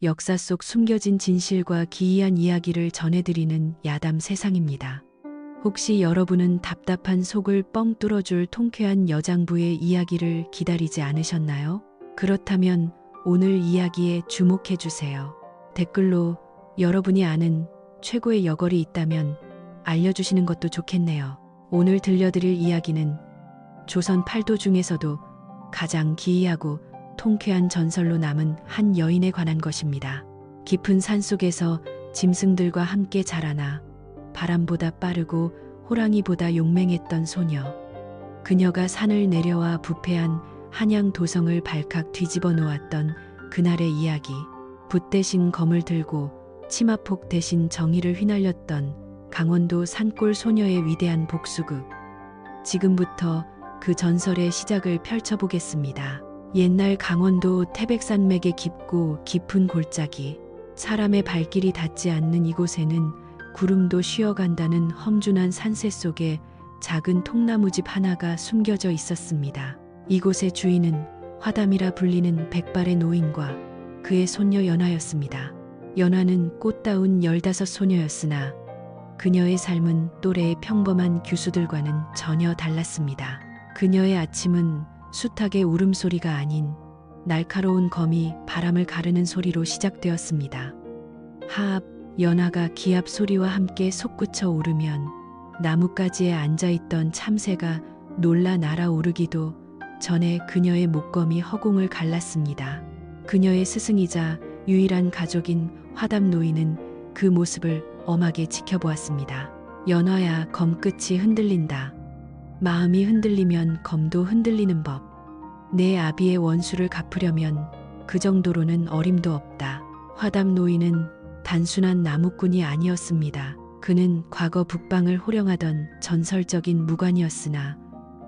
역사 속 숨겨진 진실과 기이한 이야기를 전해드리는 야담 세상입니다. 혹시 여러분은 답답한 속을 뻥 뚫어줄 통쾌한 여장부의 이야기를 기다리지 않으셨나요? 그렇다면 오늘 이야기에 주목해주세요. 댓글로 여러분이 아는 최고의 여걸이 있다면 알려주시는 것도 좋겠네요. 오늘 들려드릴 이야기는 조선 팔도 중에서도 가장 기이하고 통쾌한 전설로 남은 한 여인에 관한 것입니다. 깊은 산속에서 짐승들과 함께 자라나 바람보다 빠르고 호랑이보다 용맹했던 소녀. 그녀가 산을 내려와 부패한 한양 도성을 발칵 뒤집어 놓았던 그날의 이야기. 붓 대신 검을 들고 치마폭 대신 정의를 휘날렸던 강원도 산골 소녀의 위대한 복수극. 지금부터 그 전설의 시작을 펼쳐보겠습니다. 옛날 강원도 태백산맥의 깊고 깊은 골짜기, 사람의 발길이 닿지 않는 이곳에는 구름도 쉬어간다는 험준한 산세 속에 작은 통나무집 하나가 숨겨져 있었습니다. 이곳의 주인은 화담이라 불리는 백발의 노인과 그의 손녀 연화였습니다. 연화는 꽃다운 15 소녀였으나 그녀의 삶은 또래의 평범한 규수들과는 전혀 달랐습니다. 그녀의 아침은 숱하게 울음소리가 아닌 날카로운 검이 바람을 가르는 소리로 시작되었습니다. 하압, 연화가 기압 소리와 함께 솟구쳐 오르면 나뭇가지에 앉아있던 참새가 놀라 날아오르기도 전에 그녀의 목검이 허공을 갈랐습니다. 그녀의 스승이자 유일한 가족인 화담 노인은 그 모습을 엄하게 지켜보았습니다. 연화야, 검끝이 흔들린다. 마음이 흔들리면 검도 흔들리는 법. 내 아비의 원수를 갚으려면 그 정도로는 어림도 없다. 화담 노인은 단순한 나무꾼이 아니었습니다. 그는 과거 북방을 호령하던 전설적인 무관이었으나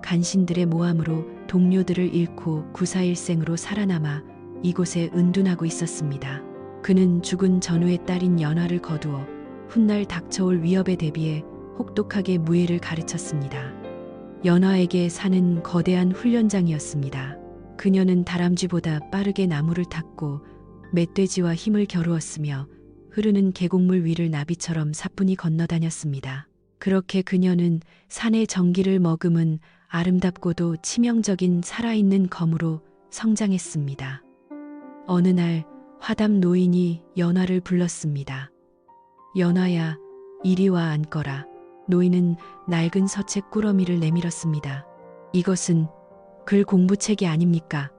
간신들의 모함으로 동료들을 잃고 구사일생으로 살아남아 이곳에 은둔하고 있었습니다. 그는 죽은 전우의 딸인 연화를 거두어 훗날 닥쳐올 위협에 대비해 혹독하게 무예를 가르쳤습니다. 연화에게 산은 거대한 훈련장이었습니다. 그녀는 다람쥐보다 빠르게 나무를 탔고 멧돼지와 힘을 겨루었으며 흐르는 계곡물 위를 나비처럼 사뿐히 건너다녔습니다. 그렇게 그녀는 산의 정기를 머금은 아름답고도 치명적인 살아있는 검으로 성장했습니다. 어느 날 화담 노인이 연화를 불렀습니다. 연화야, 이리 와 앉거라. 노인은 낡은 서책 꾸러미를 내밀었습니다. 이것은 글 공부책이 아닙니까?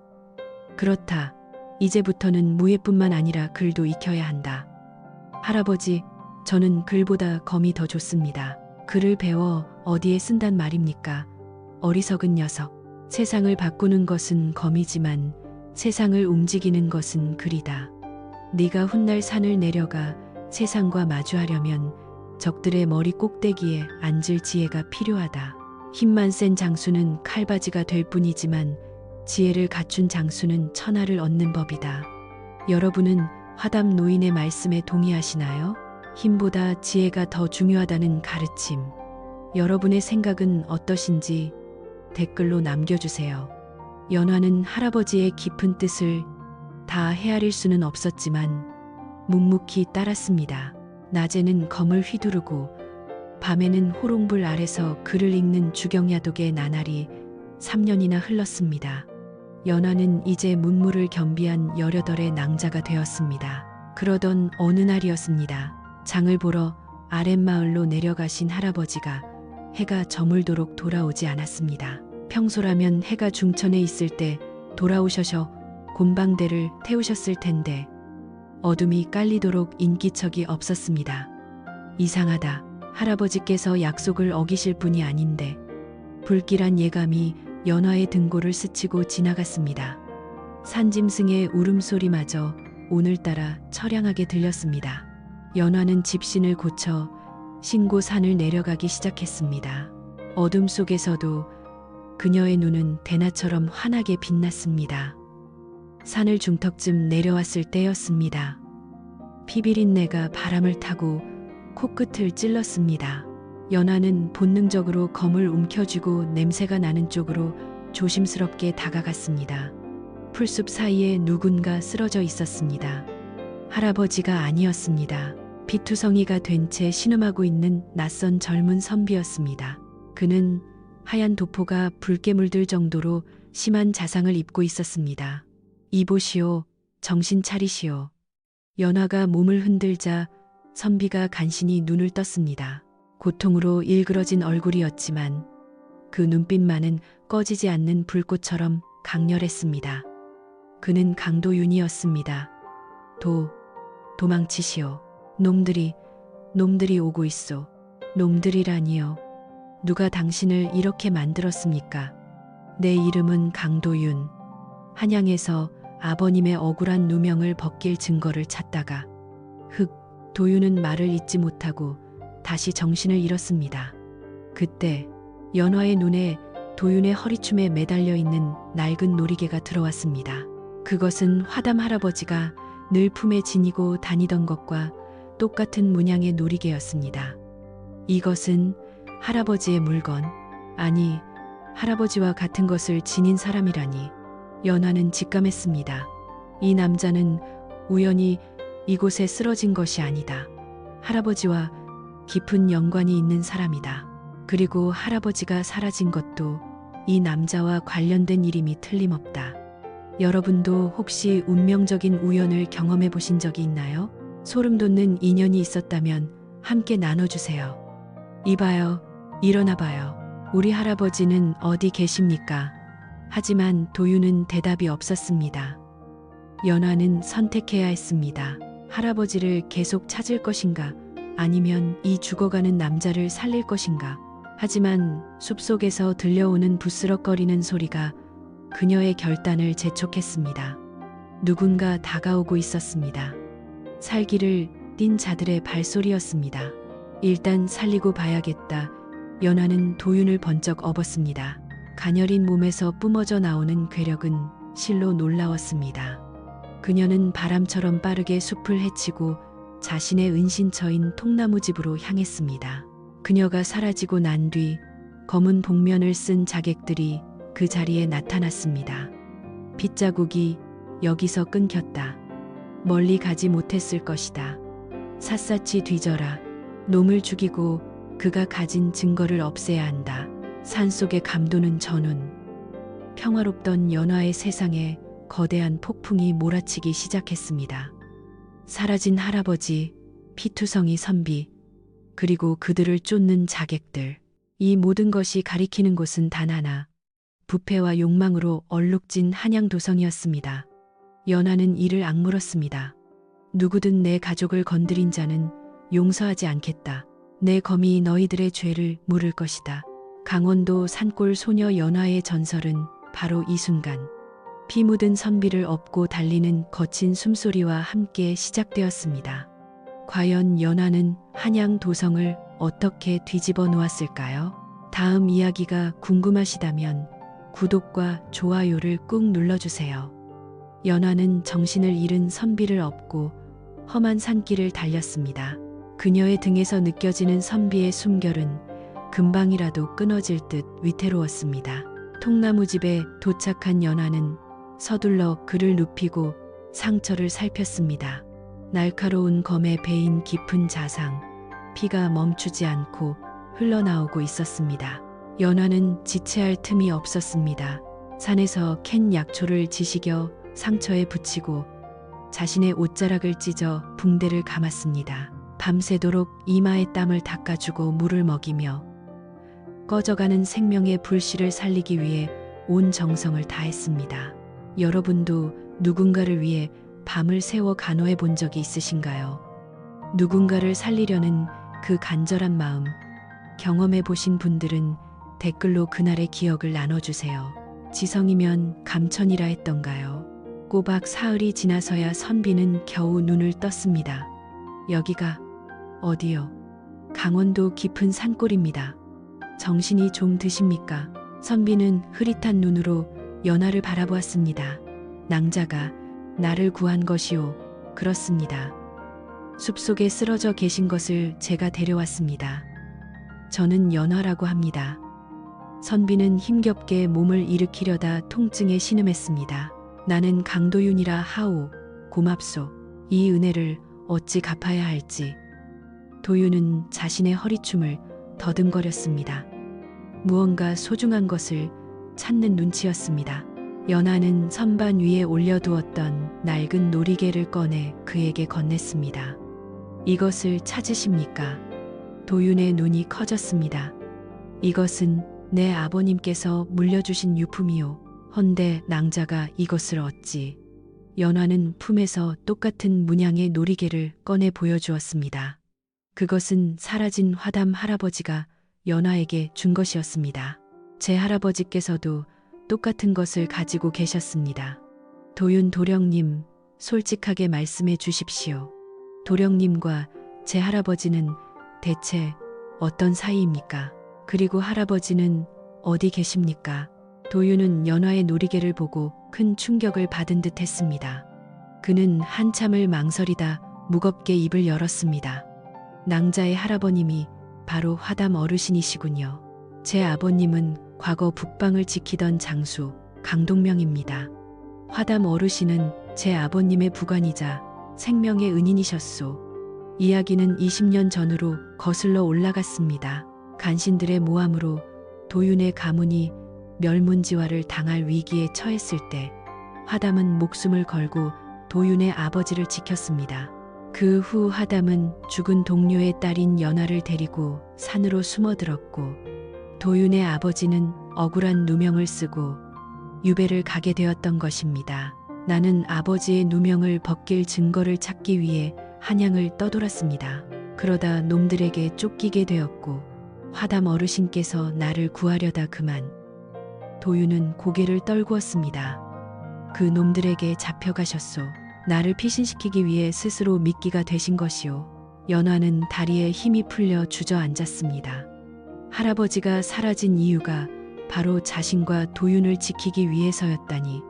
그렇다. 이제부터는 무예뿐만 아니라 글도 익혀야 한다. 할아버지, 저는 글보다 검이 더 좋습니다. 글을 배워 어디에 쓴단 말입니까? 어리석은 녀석. 세상을 바꾸는 것은 검이지만 세상을 움직이는 것은 글이다. 네가 훗날 산을 내려가 세상과 마주하려면 적들의 머리 꼭대기에 앉을 지혜가 필요하다. 힘만 센 장수는 칼바지가 될 뿐이지만 지혜를 갖춘 장수는 천하를 얻는 법이다. 여러분은 화담 노인의 말씀에 동의하시나요? 힘보다 지혜가 더 중요하다는 가르침. 여러분의 생각은 어떠신지 댓글로 남겨주세요. 연화는 할아버지의 깊은 뜻을 다 헤아릴 수는 없었지만 묵묵히 따랐습니다. 낮에는 검을 휘두르고 밤에는 호롱불 아래서 글을 읽는 주경야독의 나날이 3년이나 흘렀습니다. 연화는 이제 문무를 겸비한 18의 낭자가 되었습니다. 그러던 어느 날이었습니다. 장을 보러 아랫마을로 내려가신 할아버지가 해가 저물도록 돌아오지 않았습니다. 평소라면 해가 중천에 있을 때 돌아오셔서 곤방대를 태우셨을 텐데 어둠이 깔리도록 인기척이 없었습니다. 이상하다. 할아버지께서 약속을 어기실 분이 아닌데. 불길한 예감이 연화의 등골을 스치고 지나갔습니다. 산짐승의 울음소리마저 오늘따라 처량하게 들렸습니다. 연화는 집신을 고쳐 신고 산을 내려가기 시작했습니다. 어둠 속에서도 그녀의 눈은 대낮처럼 환하게 빛났습니다. 산을 중턱쯤 내려왔을 때였습니다. 피비린내가 바람을 타고 코끝을 찔렀습니다. 연화는 본능적으로 검을 움켜쥐고 냄새가 나는 쪽으로 조심스럽게 다가갔습니다. 풀숲 사이에 누군가 쓰러져 있었습니다. 할아버지가 아니었습니다. 피투성이가 된 채 신음하고 있는 낯선 젊은 선비였습니다. 그는 하얀 도포가 붉게 물들 정도로 심한 자상을 입고 있었습니다. 이보시오, 정신 차리시오. 연화가 몸을 흔들자 선비가 간신히 눈을 떴습니다. 고통으로 일그러진 얼굴이었지만 그 눈빛만은 꺼지지 않는 불꽃처럼 강렬했습니다. 그는 강도윤이었습니다. 도망치시오. 놈들이 오고 있소. 놈들이라니요. 누가 당신을 이렇게 만들었습니까? 내 이름은 강도윤. 한양에서 아버님의 억울한 누명을 벗길 증거를 찾다가 도윤은 말을 잇지 못하고 다시 정신을 잃었습니다. 그때 연화의 눈에 도윤의 허리춤에 매달려 있는 낡은 놀이개가 들어왔습니다. 그것은 화담 할아버지가 늘 품에 지니고 다니던 것과 똑같은 문양의 놀이개였습니다. 이것은 할아버지의 물건, 아니 할아버지와 같은 것을 지닌 사람이라니. 연화는 직감했습니다. 이 남자는 우연히 이곳에 쓰러진 것이 아니다. 할아버지와 깊은 연관이 있는 사람이다. 그리고 할아버지가 사라진 것도 이 남자와 관련된 일임이 틀림없다. 여러분도 혹시 운명적인 우연을 경험해 보신 적이 있나요? 소름 돋는 인연이 있었다면 함께 나눠주세요. 이봐요, 일어나봐요. 우리 할아버지는 어디 계십니까? 하지만 도윤은 대답이 없었습니다. 연화는 선택해야 했습니다. 할아버지를 계속 찾을 것인가, 아니면 이 죽어가는 남자를 살릴 것인가. 하지만 숲속에서 들려오는 부스럭거리는 소리가 그녀의 결단을 재촉했습니다. 누군가 다가오고 있었습니다. 살기를 띈 자들의 발소리였습니다. 일단 살리고 봐야겠다. 연화는 도윤을 번쩍 업었습니다. 가녀린 몸에서 뿜어져 나오는 괴력은 실로 놀라웠습니다. 그녀는 바람처럼 빠르게 숲을 헤치고 자신의 은신처인 통나무집으로 향했습니다. 그녀가 사라지고 난 뒤 검은 복면을 쓴 자객들이 그 자리에 나타났습니다. 핏자국이 여기서 끊겼다. 멀리 가지 못했을 것이다. 샅샅이 뒤져라. 놈을 죽이고 그가 가진 증거를 없애야 한다. 산속의 감도는 전운. 평화롭던 연화의 세상에 거대한 폭풍이 몰아치기 시작했습니다. 사라진 할아버지, 피투성이 선비, 그리고 그들을 쫓는 자객들. 이 모든 것이 가리키는 곳은 단 하나. 부패와 욕망으로 얼룩진 한양도성이었습니다. 연화는 이를 악물었습니다. 누구든 내 가족을 건드린 자는 용서하지 않겠다. 내 검이 너희들의 죄를 물을 것이다. 강원도 산골 소녀 연화의 전설은 바로 이 순간 피 묻은 선비를 업고 달리는 거친 숨소리와 함께 시작되었습니다. 과연 연화는 한양 도성을 어떻게 뒤집어 놓았을까요? 다음 이야기가 궁금하시다면 구독과 좋아요를 꾹 눌러주세요. 연화는 정신을 잃은 선비를 업고 험한 산길을 달렸습니다. 그녀의 등에서 느껴지는 선비의 숨결은 금방이라도 끊어질 듯 위태로웠습니다. 통나무집에 도착한 연화는 서둘러 그를 눕히고 상처를 살폈습니다. 날카로운 검에 베인 깊은 자상, 피가 멈추지 않고 흘러나오고 있었습니다. 연화는 지체할 틈이 없었습니다. 산에서 캔 약초를 지식여 상처에 붙이고 자신의 옷자락을 찢어 붕대를 감았습니다. 밤새도록 이마에 땀을 닦아주고 물을 먹이며 꺼져가는 생명의 불씨를 살리기 위해 온 정성을 다했습니다. 여러분도 누군가를 위해 밤을 새워 간호해 본 적이 있으신가요? 누군가를 살리려는 그 간절한 마음, 경험해 보신 분들은 댓글로 그날의 기억을 나눠주세요. 지성이면 감천이라 했던가요? 꼬박 사흘이 지나서야 선비는 겨우 눈을 떴습니다. 여기가 어디요? 강원도 깊은 산골입니다. 정신이 좀 드십니까? 선비는 흐릿한 눈으로 연화를 바라보았습니다. 낭자가 나를 구한 것이오. 그렇습니다. 숲속에 쓰러져 계신 것을 제가 데려왔습니다. 저는 연화라고 합니다. 선비는 힘겹게 몸을 일으키려다 통증에 신음했습니다. 나는 강도윤이라 하오. 고맙소. 이 은혜를 어찌 갚아야 할지 도윤은 자신의 허리춤을 더듬거렸습니다. 무언가 소중한 것을 찾는 눈치였습니다. 연하는 선반 위에 올려두었던 낡은 놀이개를 꺼내 그에게 건넸습니다. 이것을 찾으십니까? 도윤의 눈이 커졌습니다. 이것은 내 아버님께서 물려주신 유품이요. 헌데 낭자가 이것을 어찌? 연화는 품에서 똑같은 문양의 놀이개를 꺼내 보여주었습니다. 그것은 사라진 화담 할아버지가 연화에게 준 것이었습니다. 제 할아버지께서도 똑같은 것을 가지고 계셨습니다. 도윤 도령님, 솔직하게 말씀해 주십시오. 도령님과 제 할아버지는 대체 어떤 사이입니까? 그리고 할아버지는 어디 계십니까? 도윤은 연화의 놀이개를 보고 큰 충격을 받은 듯 했습니다. 그는 한참을 망설이다 무겁게 입을 열었습니다. 낭자의 할아버님이 바로 화담 어르신이시군요. 제 아버님은 과거 북방을 지키던 장수 강동명입니다. 화담 어르신은 제 아버님의 부관이자 생명의 은인이셨소. 이야기는 20년 전으로 거슬러 올라갔습니다. 간신들의 모함으로 도윤의 가문이 멸문지화를 당할 위기에 처했을 때 화담은 목숨을 걸고 도윤의 아버지를 지켰습니다. 그 후 화담은 죽은 동료의 딸인 연화를 데리고 산으로 숨어들었고 도윤의 아버지는 억울한 누명을 쓰고 유배를 가게 되었던 것입니다. 나는 아버지의 누명을 벗길 증거를 찾기 위해 한양을 떠돌았습니다. 그러다 놈들에게 쫓기게 되었고 화담 어르신께서 나를 구하려다 그만. 도윤은 고개를 떨구었습니다. 그 놈들에게 잡혀가셨소. 나를 피신시키기 위해 스스로 미끼가 되신 것이오. 연화는 다리에 힘이 풀려 주저앉았습니다. 할아버지가 사라진 이유가 바로 자신과 도윤을 지키기 위해서였다니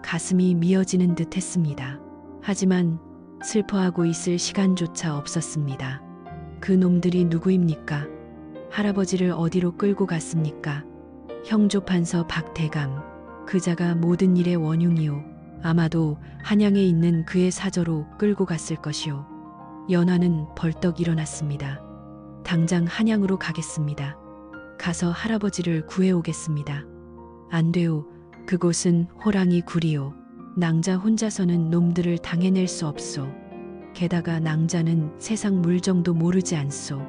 가슴이 미어지는 듯 했습니다. 하지만 슬퍼하고 있을 시간조차 없었습니다. 그 놈들이 누구입니까? 할아버지를 어디로 끌고 갔습니까? 형조판서 박대감, 그자가 모든 일의 원흉이요. 아마도 한양에 있는 그의 사저로 끌고 갔을 것이오. 연화는 벌떡 일어났습니다. 당장 한양으로 가겠습니다. 가서 할아버지를 구해오겠습니다. 안 돼요. 그곳은 호랑이 굴이요. 낭자 혼자서는 놈들을 당해낼 수 없소. 게다가 낭자는 세상 물정도 모르지 않소.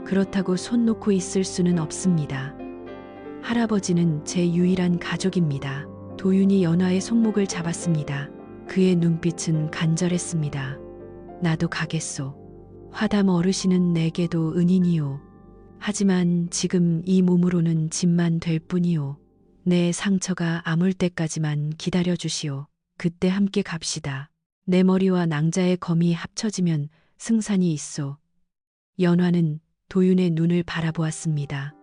그렇다고 손 놓고 있을 수는 없습니다. 할아버지는 제 유일한 가족입니다. 도윤이 연화의 손목을 잡았습니다. 그의 눈빛은 간절했습니다. 나도 가겠소. 화담 어르신은 내게도 은인이요. 하지만 지금 이 몸으로는 짐만 될 뿐이요. 내 상처가 아물 때까지만 기다려 주시오. 그때 함께 갑시다. 내 머리와 낭자의 검이 합쳐지면 승산이 있소. 연화는 도윤의 눈을 바라보았습니다.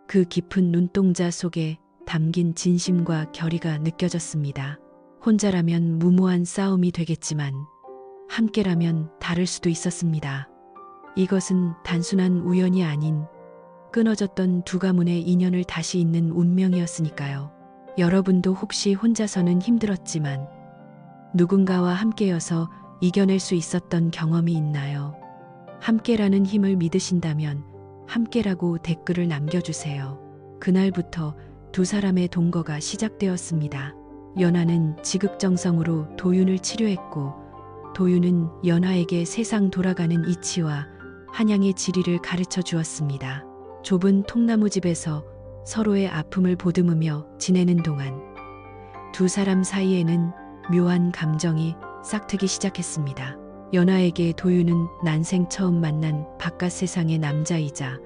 그 깊은 눈동자 속에 담긴 진심과 결의가 느껴졌습니다. 혼자라면 무모한 싸움이 되겠지만 함께라면 다를 수도 있었습니다. 이것은 단순한 우연이 아닌 끊어졌던 두 가문의 인연을 다시 잇는 운명이었으니까요. 여러분도 혹시 혼자서는 힘들었지만 누군가와 함께여서 이겨낼 수 있었던 경험이 있나요? 함께라는 힘을 믿으신다면 함께라고 댓글을 남겨주세요. 그날부터 두 사람의 동거가 시작되었습니다. 연화는 지극정성으로 도윤을 치료했고 도윤은 연화에게 세상 돌아가는 이치와 한양의 지리를 가르쳐 주었습니다. 좁은 통나무집에서 서로의 아픔을 보듬으며 지내는 동안 두 사람 사이에는 묘한 감정이 싹트기 시작했습니다. 연화에게 도윤은 난생 처음 만난 바깥 세상의 남자이자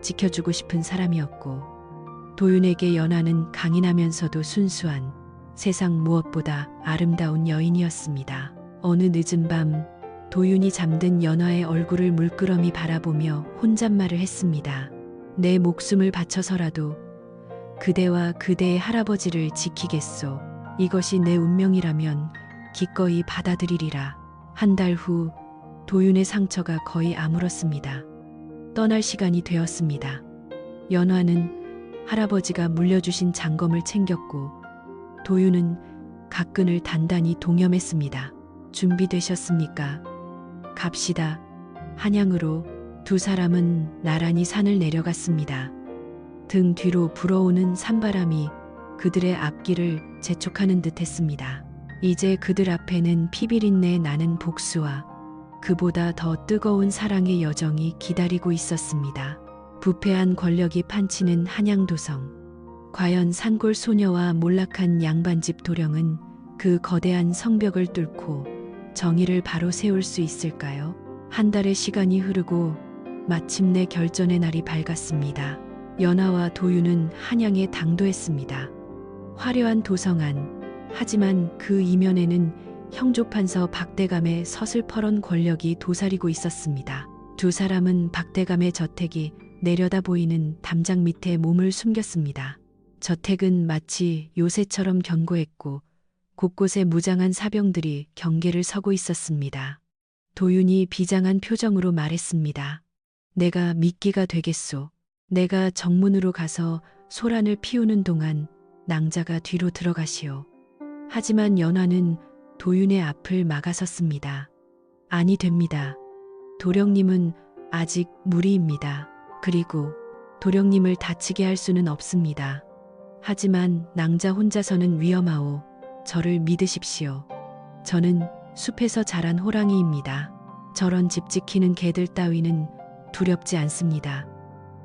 지켜주고 싶은 사람이었고 도윤에게 연화는 강인하면서도 순수한 세상 무엇보다 아름다운 여인이었습니다. 어느 늦은 밤 도윤이 잠든 연화의 얼굴을 물끄러미 바라보며 혼잣말을 했습니다. 내 목숨을 바쳐서라도 그대와 그대의 할아버지를 지키겠소. 이것이 내 운명이라면 기꺼이 받아들이리라. 한 달 후 도윤의 상처가 거의 아물었습니다. 떠날 시간이 되었습니다. 연화는 할아버지가 물려주신 장검을 챙겼고 도윤은 각근을 단단히 동염했습니다. 준비되셨습니까? 갑시다. 한양으로 두 사람은 나란히 산을 내려갔습니다. 등 뒤로 불어오는 산바람이 그들의 앞길을 재촉하는 듯 했습니다. 이제 그들 앞에는 피비린내 나는 복수와 그보다 더 뜨거운 사랑의 여정이 기다리고 있었습니다. 부패한 권력이 판치는 한양도성. 과연 산골 소녀와 몰락한 양반집 도령은 그 거대한 성벽을 뚫고 정의를 바로 세울 수 있을까요? 한 달의 시간이 흐르고 마침내 결전의 날이 밝았습니다. 연하와 도유는 한양에 당도했습니다. 화려한 도성 안, 하지만 그 이면에는 형조판서 박대감의 서슬퍼런 권력이 도사리고 있었습니다. 두 사람은 박대감의 저택이 내려다 보이는 담장 밑에 몸을 숨겼습니다. 저택은 마치 요새처럼 견고했고 곳곳에 무장한 사병들이 경계를 서고 있었습니다. 도윤이 비장한 표정으로 말했습니다. 내가 미끼가 되겠소. 내가 정문으로 가서 소란을 피우는 동안 낭자가 뒤로 들어가시오. 하지만 연화는 도윤의 앞을 막아섰습니다. 아니 됩니다. 도령님은 아직 무리입니다. 그리고 도령님을 다치게 할 수는 없습니다. 하지만 낭자 혼자서는 위험하오. 저를 믿으십시오. 저는 숲에서 자란 호랑이입니다. 저런 집 지키는 개들 따위는 두렵지 않습니다.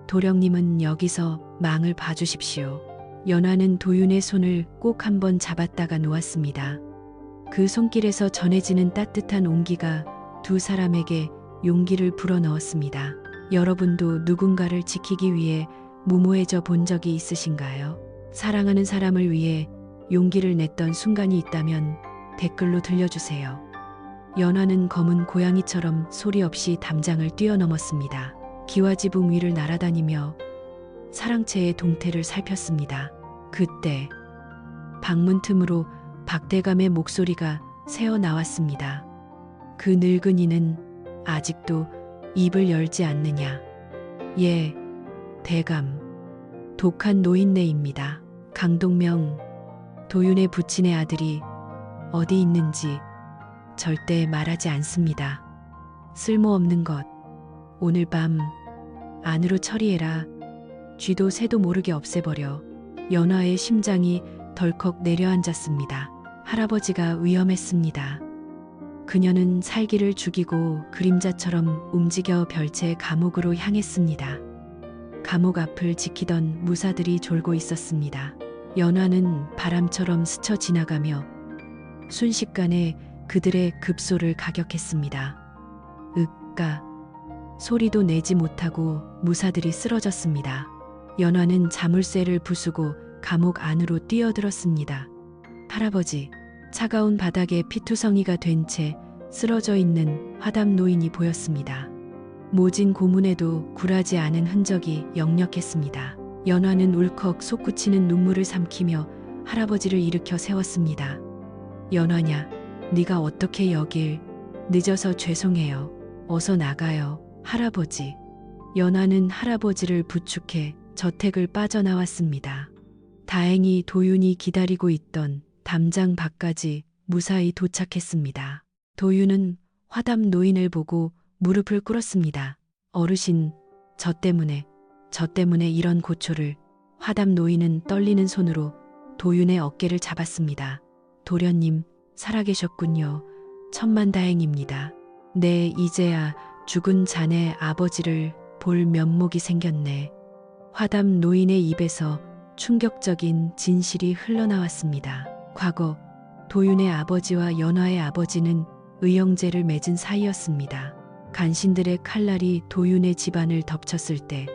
도령님은 여기서 망을 봐주십시오. 연화는 도윤의 손을 꼭 한번 잡았다가 놓았습니다. 그 손길에서 전해지는 따뜻한 온기가 두 사람에게 용기를 불어넣었습니다. 여러분도 누군가를 지키기 위해 무모해져 본 적이 있으신가요? 사랑하는 사람을 위해 용기를 냈던 순간이 있다면 댓글로 들려주세요. 연화는 검은 고양이처럼 소리 없이 담장을 뛰어넘었습니다. 기와지붕 위를 날아다니며 사랑채의 동태를 살폈습니다. 그때 방문 틈으로 박대감의 목소리가 새어 나왔습니다. 그 늙은이는 아직도 입을 열지 않느냐. 예, 대감. 독한 노인네입니다. 강동명, 도윤의 부친의 아들이 어디 있는지 절대 말하지 않습니다. 쓸모없는 것. 오늘 밤 안으로 처리해라. 쥐도 새도 모르게 없애버려. 연화의 심장이 덜컥 내려앉았습니다. 할아버지가 위험했습니다. 그녀는 살기를 죽이고 그림자처럼 움직여 별채 감옥으로 향했습니다. 감옥 앞을 지키던 무사들이 졸고 있었습니다. 연화는 바람처럼 스쳐 지나가며 순식간에 그들의 급소를 가격했습니다. 으까 소리도 내지 못하고 무사들이 쓰러졌습니다. 연화는 자물쇠를 부수고 감옥 안으로 뛰어들었습니다. 할아버지, 차가운 바닥에 피투성이가 된 채 쓰러져 있는 화담 노인이 보였습니다. 모진 고문에도 굴하지 않은 흔적이 역력했습니다. 연화는 울컥 솟구치는 눈물을 삼키며 할아버지를 일으켜 세웠습니다. 연화냐, 네가 어떻게 여길? 늦어서 죄송해요. 어서 나가요, 할아버지. 연화는 할아버지를 부축해 저택을 빠져나왔습니다. 다행히 도윤이 기다리고 있던 담장 밖까지 무사히 도착했습니다. 도윤은 화담 노인을 보고 무릎을 꿇었습니다. 어르신, 저 때문에 이런 고초를. 화담 노인은 떨리는 손으로 도윤의 어깨를 잡았습니다. 도련님, 살아계셨군요. 천만다행입니다. 네, 이제야 죽은 자네 아버지를 볼 면목이 생겼네. 화담 노인의 입에서 충격적인 진실이 흘러나왔습니다. 과거 도윤의 아버지와 연화의 아버지는 의형제를 맺은 사이였습니다. 간신들의 칼날이 도윤의 집안을 덮쳤을 때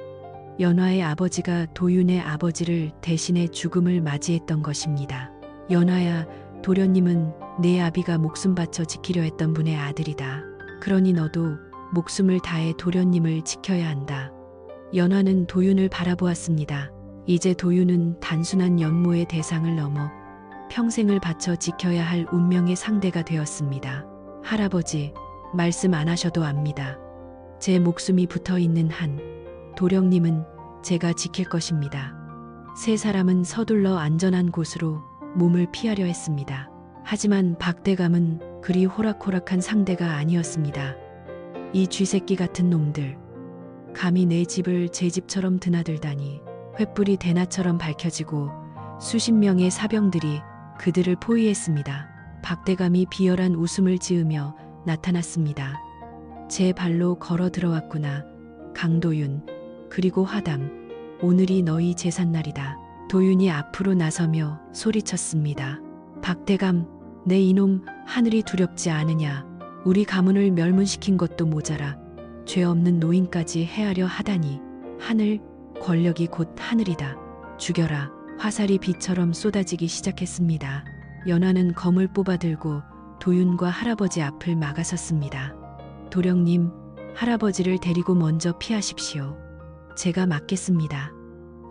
연화의 아버지가 도윤의 아버지를 대신해 죽음을 맞이했던 것입니다. 연화야, 도련님은 내 아비가 목숨 바쳐 지키려 했던 분의 아들이다. 그러니 너도 목숨을 다해 도련님을 지켜야 한다. 연화는 도윤을 바라보았습니다. 이제 도윤은 단순한 연모의 대상을 넘어 평생을 바쳐 지켜야 할 운명의 상대가 되었습니다. 할아버지, 말씀 안 하셔도 압니다. 제 목숨이 붙어 있는 한 도령님은 제가 지킬 것입니다. 세 사람은 서둘러 안전한 곳으로 몸을 피하려 했습니다. 하지만 박대감은 그리 호락호락한 상대가 아니었습니다. 이 쥐새끼 같은 놈들. 감히 내 집을 제 집처럼 드나들다니. 횃불이 대낮처럼 밝혀지고 수십 명의 사병들이 그들을 포위했습니다. 박대감이 비열한 웃음을 지으며 나타났습니다. 제 발로 걸어 들어왔구나. 강도윤, 그리고 화담. 오늘이 너희 제삿날이다. 도윤이 앞으로 나서며 소리쳤습니다. 박대감, 내 이놈 하늘이 두렵지 않으냐. 우리 가문을 멸문시킨 것도 모자라 죄 없는 노인까지 해하려 하다니. 하늘, 권력이 곧 하늘이다. 죽여라. 화살이 비처럼 쏟아지기 시작했습니다. 연화는 검을 뽑아들고 도윤과 할아버지 앞을 막아섰습니다. 도령님, 할아버지를 데리고 먼저 피하십시오. 제가 막겠습니다.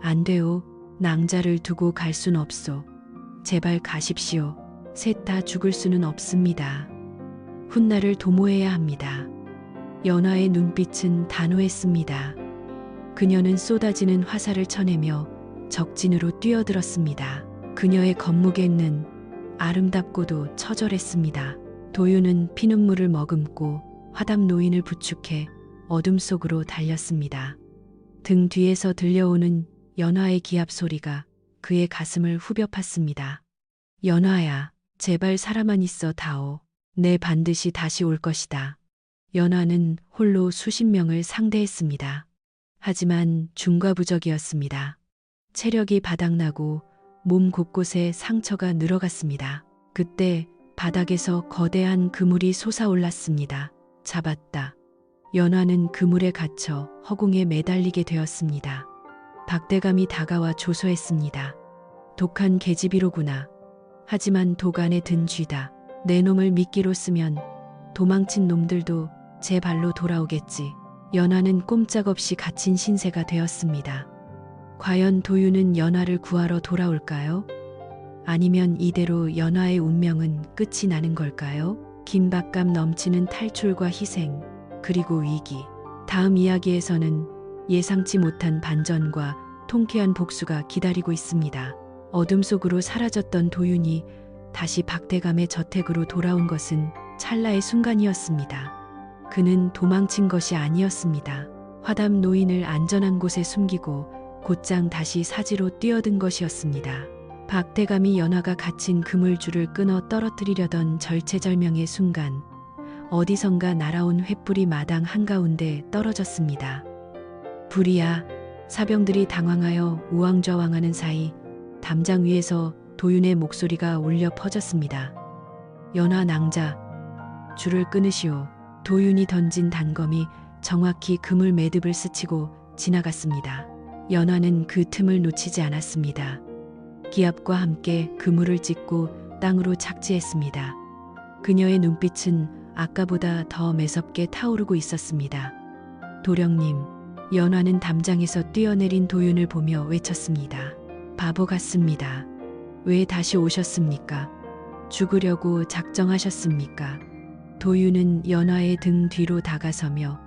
안 돼요. 낭자를 두고 갈 순 없소. 제발 가십시오. 셋 다 죽을 수는 없습니다. 훗날을 도모해야 합니다. 연화의 눈빛은 단호했습니다. 그녀는 쏟아지는 화살을 쳐내며 적진으로 뛰어들었습니다. 그녀의 겉무게는 아름답고도 처절했습니다. 도윤은 피눈물을 머금고 화담 노인을 부축해 어둠 속으로 달렸습니다. 등 뒤에서 들려오는 연화의 기합 소리가 그의 가슴을 후벼 팠습니다. 연화야, 제발 살아만 있어 다오. 내 반드시 다시 올 것이다. 연화는 홀로 수십 명을 상대했습니다. 하지만 중과부적이었습니다. 체력이 바닥나고 몸 곳곳에 상처가 늘어갔습니다. 그때 바닥에서 거대한 그물이 솟아올랐습니다. 잡았다. 연화는 그물에 갇혀 허공에 매달리게 되었습니다. 박대감이 다가와 조소했습니다. 독한 계집이로구나. 하지만 독 안에 든 쥐다. 내 놈을 미끼로 쓰면 도망친 놈들도 제 발로 돌아오겠지. 연화는 꼼짝없이 갇힌 신세가 되었습니다. 과연 도윤은 연화를 구하러 돌아올까요? 아니면 이대로 연화의 운명은 끝이 나는 걸까요? 긴박감 넘치는 탈출과 희생, 그리고 위기. 다음 이야기에서는 예상치 못한 반전과 통쾌한 복수가 기다리고 있습니다. 어둠 속으로 사라졌던 도윤이 다시 박대감의 저택으로 돌아온 것은 찰나의 순간이었습니다. 그는 도망친 것이 아니었습니다. 화담 노인을 안전한 곳에 숨기고 곧장 다시 사지로 뛰어든 것이었습니다. 박대감이 연화가 갇힌 그물줄을 끊어 떨어뜨리려던 절체절명의 순간 어디선가 날아온 횃불이 마당 한가운데 떨어졌습니다. 불이야. 사병들이 당황하여 우왕좌왕하는 사이 담장 위에서 도윤의 목소리가 울려 퍼졌습니다. 연화 낭자, 줄을 끊으시오. 도윤이 던진 단검이 정확히 그물 매듭을 스치고 지나갔습니다. 연화는 그 틈을 놓치지 않았습니다. 기압과 함께 그물을 찢고 땅으로 착지했습니다. 그녀의 눈빛은 아까보다 더 매섭게 타오르고 있었습니다. 도령님, 연화는 담장에서 뛰어내린 도윤을 보며 외쳤습니다. 바보 같습니다. 왜 다시 오셨습니까? 죽으려고 작정하셨습니까? 도윤은 연화의 등 뒤로 다가서며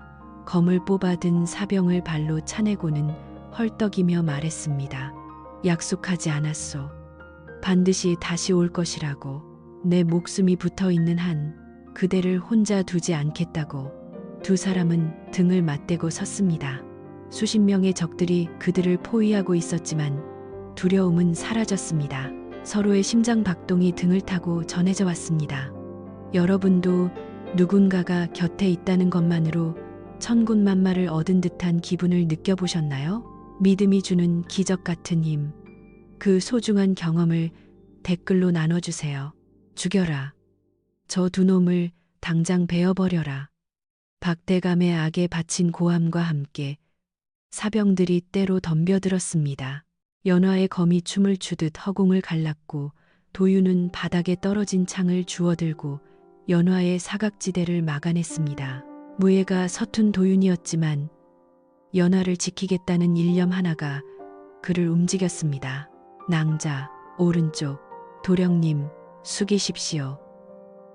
검을 뽑아든 사병을 발로 차내고는 헐떡이며 말했습니다. 약속하지 않았소. 반드시 다시 올 것이라고. 내 목숨이 붙어 있는 한 그대를 혼자 두지 않겠다고. 두 사람은 등을 맞대고 섰습니다. 수십 명의 적들이 그들을 포위하고 있었지만 두려움은 사라졌습니다. 서로의 심장 박동이 등을 타고 전해져 왔습니다. 여러분도 누군가가 곁에 있다는 것만으로 천군만마를 얻은 듯한 기분을 느껴보셨나요? 믿음이 주는 기적 같은 힘, 그 소중한 경험을 댓글로 나눠주세요. 죽여라. 저 두 놈을 당장 베어버려라. 박대감의 악에 바친 고함과 함께 사병들이 때로 덤벼들었습니다. 연화의 검이 춤을 추듯 허공을 갈랐고 도윤은 바닥에 떨어진 창을 주워들고 연화의 사각지대를 막아냈습니다. 무예가 서툰 도윤이었지만 연화를 지키겠다는 일념 하나가 그를 움직였습니다. 낭자, 오른쪽, 도령님, 숙이십시오.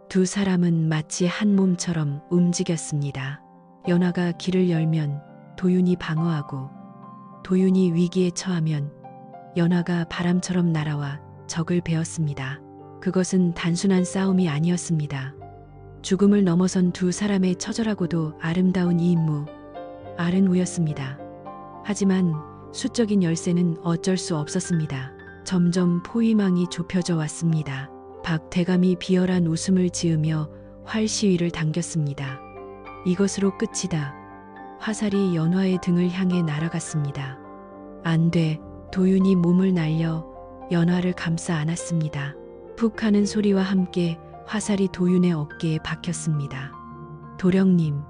두 사람은 마치 한 몸처럼 움직였습니다. 연화가 길을 열면 도윤이 방어하고 도윤이 위기에 처하면 연화가 바람처럼 날아와 적을 베었습니다. 그것은 단순한 싸움이 아니었습니다. 죽음을 넘어선 두 사람의 처절하고도 아름다운 이 임무, 아른우였습니다. 하지만 수적인 열쇠는 어쩔 수 없었습니다. 점점 포위망이 좁혀져 왔습니다. 박 대감이 비열한 웃음을 지으며 활 시위를 당겼습니다. 이것으로 끝이다. 화살이 연화의 등을 향해 날아갔습니다. 안 돼. 도윤이 몸을 날려 연화를 감싸 안았습니다. 푹 하는 소리와 함께 화살이 도윤의 어깨에 박혔습니다. 도령님,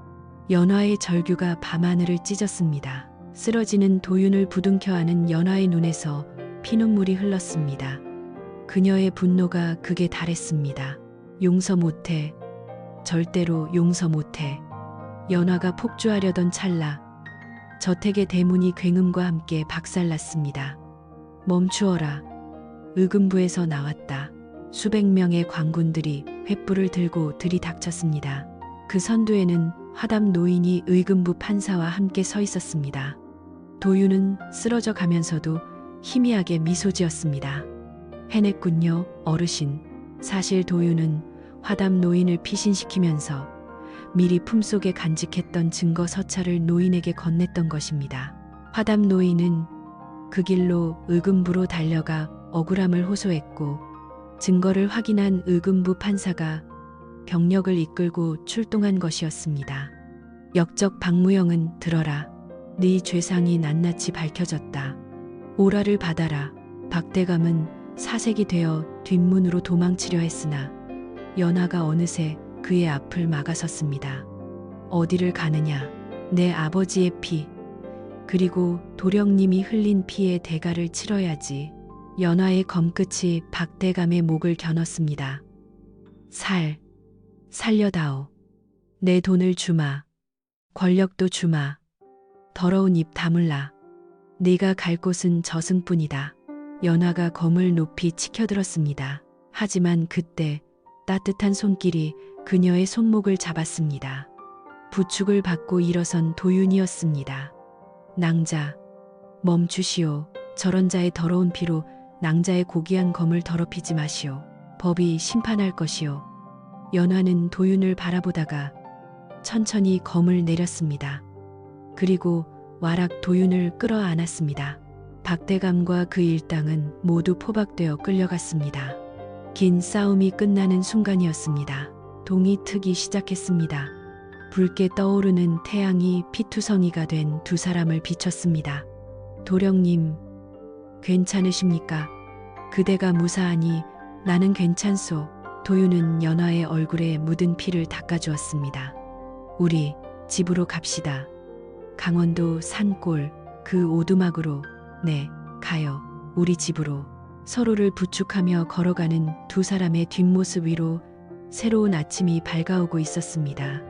연화의 절규가 밤하늘을 찢었습니다. 쓰러지는 도윤을 부둥켜 안은 연화의 눈에서 피눈물이 흘렀습니다. 그녀의 분노가 극에 달했습니다. 용서 못해. 절대로 용서 못해. 연화가 폭주하려던 찰나 저택의 대문이 굉음과 함께 박살났습니다. 멈추어라. 의금부에서 나왔다. 수백 명의 광군들이 횃불을 들고 들이닥쳤습니다. 그 선두에는 화담 노인이 의금부 판사와 함께 서 있었습니다. 도윤은 쓰러져 가면서도 희미하게 미소 지었습니다. 해냈군요, 어르신. 사실 도윤은 화담 노인을 피신시키면서 미리 품속에 간직했던 증거 서찰을 노인에게 건넸던 것입니다. 화담 노인은 그 길로 의금부로 달려가 억울함을 호소했고 증거를 확인한 의금부 판사가 병력을 이끌고 출동한 것이었습니다. 역적 박무영은 들어라. 네 죄상이 낱낱이 밝혀졌다. 오라를 받아라. 박대감은 사색이 되어 뒷문으로 도망치려 했으나 연화가 어느새 그의 앞을 막아섰습니다. 어디를 가느냐. 내 아버지의 피, 그리고 도령님이 흘린 피의 대가를 치러야지. 연화의 검끝이 박대감의 목을 겨눴습니다. 살려다오. 내 돈을 주마. 권력도 주마. 더러운 입 다물라. 네가 갈 곳은 저승뿐이다. 연화가 검을 높이 치켜들었습니다. 하지만 그때 따뜻한 손길이 그녀의 손목을 잡았습니다. 부축을 받고 일어선 도윤이었습니다. 낭자, 멈추시오. 저런 자의 더러운 피로 낭자의 고귀한 검을 더럽히지 마시오. 법이 심판할 것이오. 연화는 도윤을 바라보다가 천천히 검을 내렸습니다. 그리고 와락 도윤을 끌어안았습니다. 박대감과 그 일당은 모두 포박되어 끌려갔습니다. 긴 싸움이 끝나는 순간이었습니다. 동이 트기 시작했습니다. 붉게 떠오르는 태양이 피투성이가 된 두 사람을 비췄습니다. 도령님, 괜찮으십니까? 그대가 무사하니 나는 괜찮소. 도윤은 연화의 얼굴에 묻은 피를 닦아주었습니다. 우리 집으로 갑시다. 강원도 산골 그 오두막으로. 네, 가요. 우리 집으로. 서로를 부축하며 걸어가는 두 사람의 뒷모습 위로 새로운 아침이 밝아오고 있었습니다.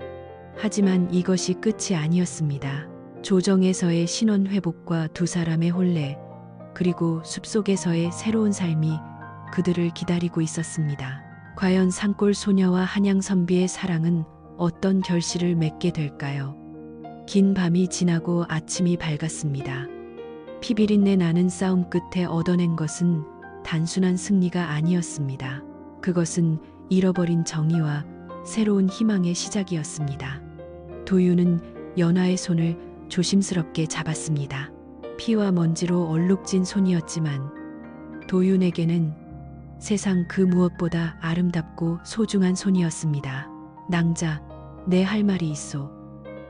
하지만 이것이 끝이 아니었습니다. 조정에서의 신원 회복과 두 사람의 혼례, 그리고 숲속에서의 새로운 삶이 그들을 기다리고 있었습니다. 과연 산골 소녀와 한양 선비의 사랑은 어떤 결실을 맺게 될까요? 긴 밤이 지나고 아침이 밝았습니다. 피비린내 나는 싸움 끝에 얻어낸 것은 단순한 승리가 아니었습니다. 그것은 잃어버린 정의와 새로운 희망의 시작이었습니다. 도윤은 연화의 손을 조심스럽게 잡았습니다. 피와 먼지로 얼룩진 손이었지만 도윤에게는 세상 그 무엇보다 아름답고 소중한 손이었습니다. 낭자, 내 할 말이 있소.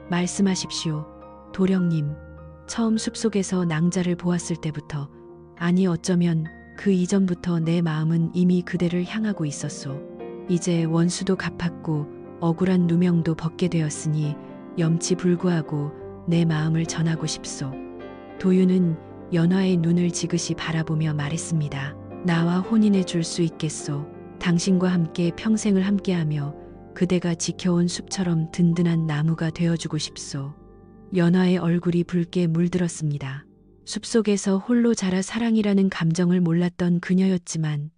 말씀하십시오. 도령님, 처음 숲속에서 낭자를 보았을 때부터, 아니 어쩌면 그 이전부터 내 마음은 이미 그대를 향하고 있었소. 이제 원수도 갚았고 억울한 누명도 벗게 되었으니 염치불구하고 내 마음을 전하고 싶소. 도윤은 연화의 눈을 지그시 바라보며 말했습니다. 나와 혼인해 줄 수 있겠소. 당신과 함께 평생을 함께하며 그대가 지켜온 숲처럼 든든한 나무가 되어주고 싶소. 연화의 얼굴이 붉게 물들었습니다. 숲속에서 홀로 자라 사랑이라는 감정을 몰랐던 그녀였지만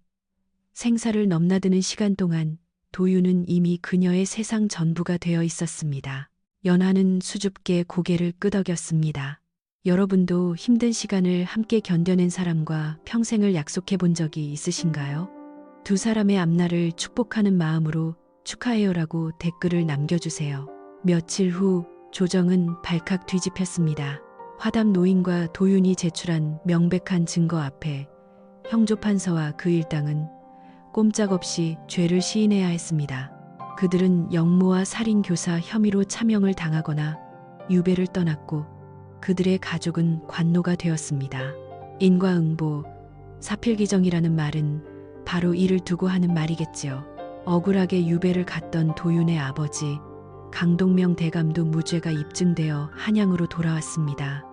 생사를 넘나드는 시간 동안 도윤은 이미 그녀의 세상 전부가 되어 있었습니다. 연화는 수줍게 고개를 끄덕였습니다. 여러분도 힘든 시간을 함께 견뎌낸 사람과 평생을 약속해 본 적이 있으신가요? 두 사람의 앞날을 축복하는 마음으로 축하해요라고 댓글을 남겨주세요. 며칠 후 조정은 발칵 뒤집혔습니다. 화담 노인과 도윤이 제출한 명백한 증거 앞에 형조판서와 그 일당은 꼼짝없이 죄를 시인해야 했습니다. 그들은 영모와 살인교사 혐의로 차명을 당하거나 유배를 떠났고 그들의 가족은 관노가 되었습니다. 인과응보, 사필기정이라는 말은 바로 이를 두고 하는 말이겠지요. 억울하게 유배를 갔던 도윤의 아버지 강동명 대감도 무죄가 입증되어 한양으로 돌아왔습니다.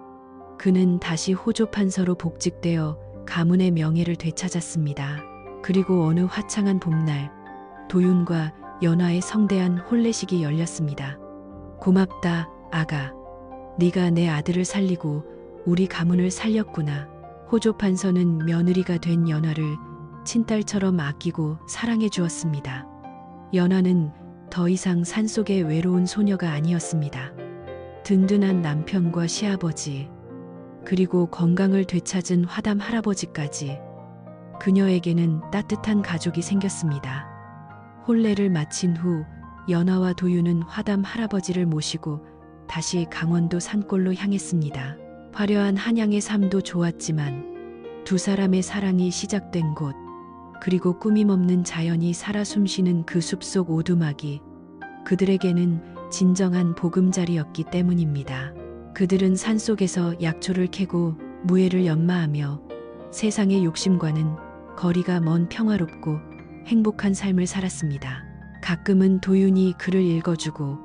그는 다시 호조판서로 복직되어 가문의 명예를 되찾았습니다. 그리고 어느 화창한 봄날 도윤과 연화의 성대한 혼례식이 열렸습니다. 고맙다, 아가. 네가 내 아들을 살리고 우리 가문을 살렸구나. 호조판서는 며느리가 된 연화를 친딸처럼 아끼고 사랑해 주었습니다. 연화는 더 이상 산속의 외로운 소녀가 아니었습니다. 든든한 남편과 시아버지, 그리고 건강을 되찾은 화담 할아버지까지 그녀에게는 따뜻한 가족이 생겼습니다. 혼례를 마친 후 연화와 도윤은 화담 할아버지를 모시고 다시 강원도 산골로 향했습니다. 화려한 한양의 삶도 좋았지만 두 사람의 사랑이 시작된 곳, 그리고 꾸밈없는 자연이 살아 숨쉬는 그 숲속 오두막이 그들에게는 진정한 보금자리였기 때문입니다. 그들은 산속에서 약초를 캐고 무예를 연마하며 세상의 욕심과는 거리가 먼 평화롭고 행복한 삶을 살았습니다. 가끔은 도윤이 글을 읽어주고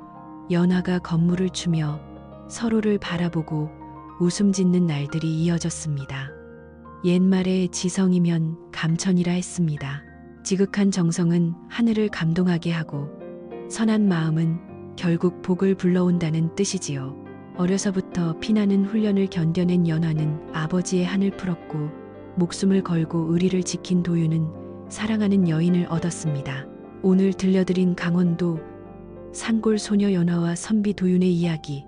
연화가 건물을 추며 서로를 바라보고 웃음 짓는 날들이 이어졌습니다. 옛말에 지성이면 감천이라 했습니다. 지극한 정성은 하늘을 감동하게 하고 선한 마음은 결국 복을 불러온다는 뜻이지요. 어려서부터 피나는 훈련을 견뎌낸 연화는 아버지의 한을 풀었고 목숨을 걸고 의리를 지킨 도윤은 사랑하는 여인을 얻었습니다. 오늘 들려드린 강원도 산골 소녀 연화와 선비 도윤의 이야기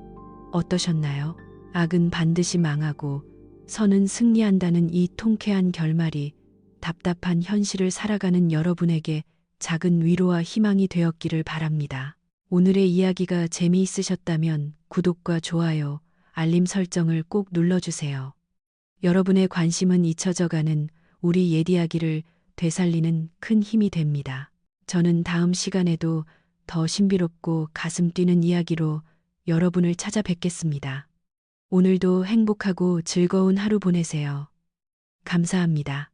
어떠셨나요? 악은 반드시 망하고 선은 승리한다는 이 통쾌한 결말이 답답한 현실을 살아가는 여러분에게 작은 위로와 희망이 되었기를 바랍니다. 오늘의 이야기가 재미있으셨다면 구독과 좋아요, 알림 설정을 꼭 눌러주세요. 여러분의 관심은 잊혀져가는 우리 옛 이야기를 되살리는 큰 힘이 됩니다. 저는 다음 시간에도 더 신비롭고 가슴 뛰는 이야기로 여러분을 찾아뵙겠습니다. 오늘도 행복하고 즐거운 하루 보내세요. 감사합니다.